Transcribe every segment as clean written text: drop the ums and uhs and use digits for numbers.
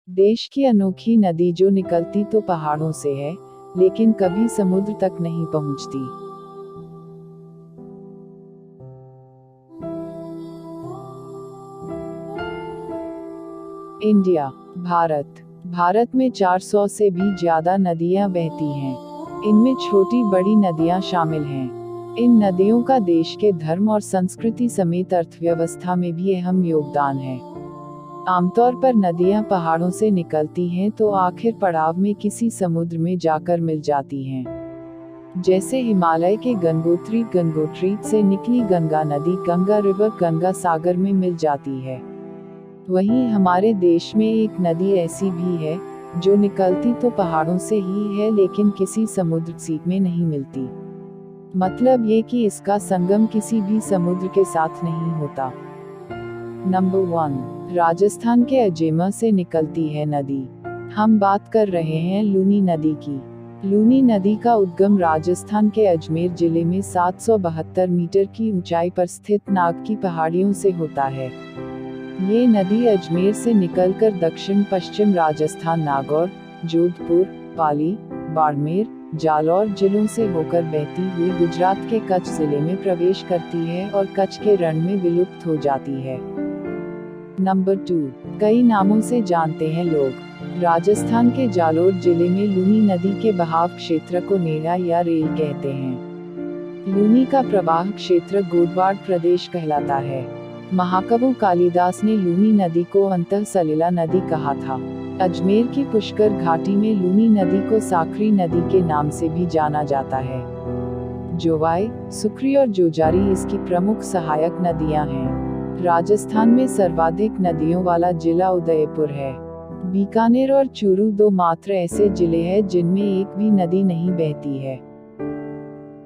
देश की अनोखी नदी जो निकलती तो पहाड़ों से है, लेकिन कभी समुद्र तक नहीं पहुंचती। इंडिया, भारत। भारत में 400 से भी ज्यादा नदियां बहती हैं। इनमें छोटी बड़ी नदियां शामिल हैं। इन नदियों का देश के धर्म और संस्कृति समेत अर्थव्यवस्था में भी अहम योगदान है। आमतौर पर नदियां पहाड़ों से निकलती हैं तो आखिर पड़ाव में किसी समुद्र में जाकर मिल जाती हैं। जैसे हिमालय के गंगोत्री से निकली गंगा नदी गंगा रिवर गंगा सागर में मिल जाती है। वहीं हमारे देश में एक नदी ऐसी भी है जो निकलती तो पहाड़ों से ही है, लेकिन किसी समुद्र सीप में नहीं मिलती। मतलब ये कि इसका संगम किसी भी समुद्र के साथ नहीं होता। नंबर 1, राजस्थान के अजमेर से निकलती है नदी। हम बात कर रहे हैं लूनी नदी की। लूनी नदी का उद्गम राजस्थान के अजमेर जिले में 772 मीटर की ऊंचाई पर स्थित नाग की पहाड़ियों से होता है। ये नदी अजमेर से निकलकर दक्षिण पश्चिम राजस्थान नागौर, जोधपुर, पाली, बाड़मेर, जालौर जिलों से होकर बहती हुई गुजरात के कच्छ जिले में प्रवेश करती है और कच्छ के रण में विलुप्त हो जाती है। नंबर 2, कई नामों से जानते हैं लोग। राजस्थान के जालोर जिले में लूनी नदी के बहाव क्षेत्र को नेड़ा या रेल कहते हैं। लूनी का प्रवाह क्षेत्र गोडवाड़ प्रदेश कहलाता है। महाकवि कालिदास ने लूनी नदी को अंतः सलिला नदी कहा था। अजमेर की पुष्कर घाटी में लूनी नदी को साखरी नदी के नाम से भी जाना जाता है। जोवाई, सुखरी और जोजारी इसकी प्रमुख सहायक नदियां हैं। राजस्थान में सर्वाधिक नदियों वाला जिला उदयपुर है। बीकानेर और चूरू दो मात्र ऐसे जिले हैं जिनमें एक भी नदी नहीं बहती है।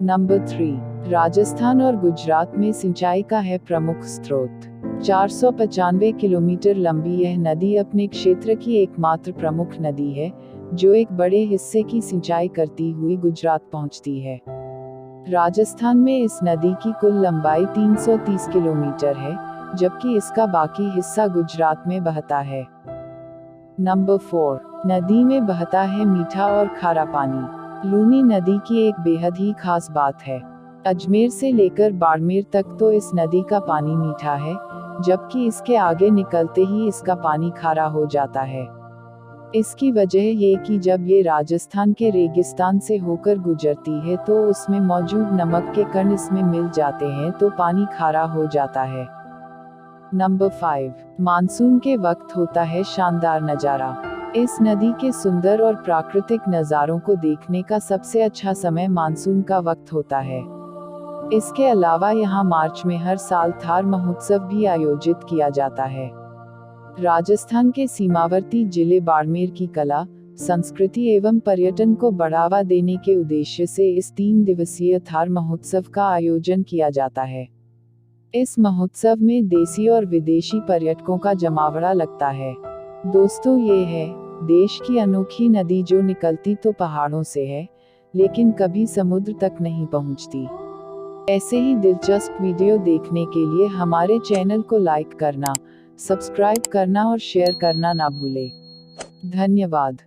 नंबर 3, राजस्थान और गुजरात में सिंचाई का है प्रमुख स्रोत। 495 किलोमीटर लंबी यह नदी अपने क्षेत्र की एकमात्र प्रमुख नदी है, जो एक बड़े हिस्से की सिंचाई करती हुई गुजरात पहुंचती है। राजस्थान में इस नदी की कुल लंबाई 330 किलोमीटर है, जबकि इसका बाकी हिस्सा गुजरात में बहता है। नंबर 4, नदी में बहता है मीठा और खारा पानी। लूनी नदी की एक बेहद ही खास बात है। अजमेर से लेकर बाड़मेर तक तो इस नदी का पानी मीठा है, जबकि इसके आगे निकलते ही इसका पानी खारा हो जाता है। इसकी वजह ये कि जब ये राजस्थान के रेगिस्तान से होकर गुजरती है तो उसमें मौजूद नमक के कण इसमें मिल जाते हैं तो पानी खारा हो जाता है। नंबर 5, मानसून के वक्त होता है शानदार नज़ारा। इस नदी के सुंदर और प्राकृतिक नज़ारों को देखने का सबसे अच्छा समय मानसून का वक्त होता है। इसके अलावा यहाँ मार्च में हर साल थार महोत्सव भी आयोजित किया जाता है। राजस्थान के सीमावर्ती जिले बाड़मेर की कला, संस्कृति एवं पर्यटन को बढ़ावा देने के उद्देश्य से इस 3 दिवसीय थार महोत्सव का आयोजन किया जाता है। इस महोत्सव में देसी और विदेशी पर्यटकों का जमावड़ा लगता है। दोस्तों, ये है देश की अनोखी नदी जो निकलती तो पहाड़ों से है, लेकिन कभी समुद्र तक नहीं पहुंचती। ऐसे ही दिलचस्प वीडियो देखने के लिए हमारे चैनल को लाइक करना, सब्सक्राइब करना और शेयर करना ना भूलें। धन्यवाद।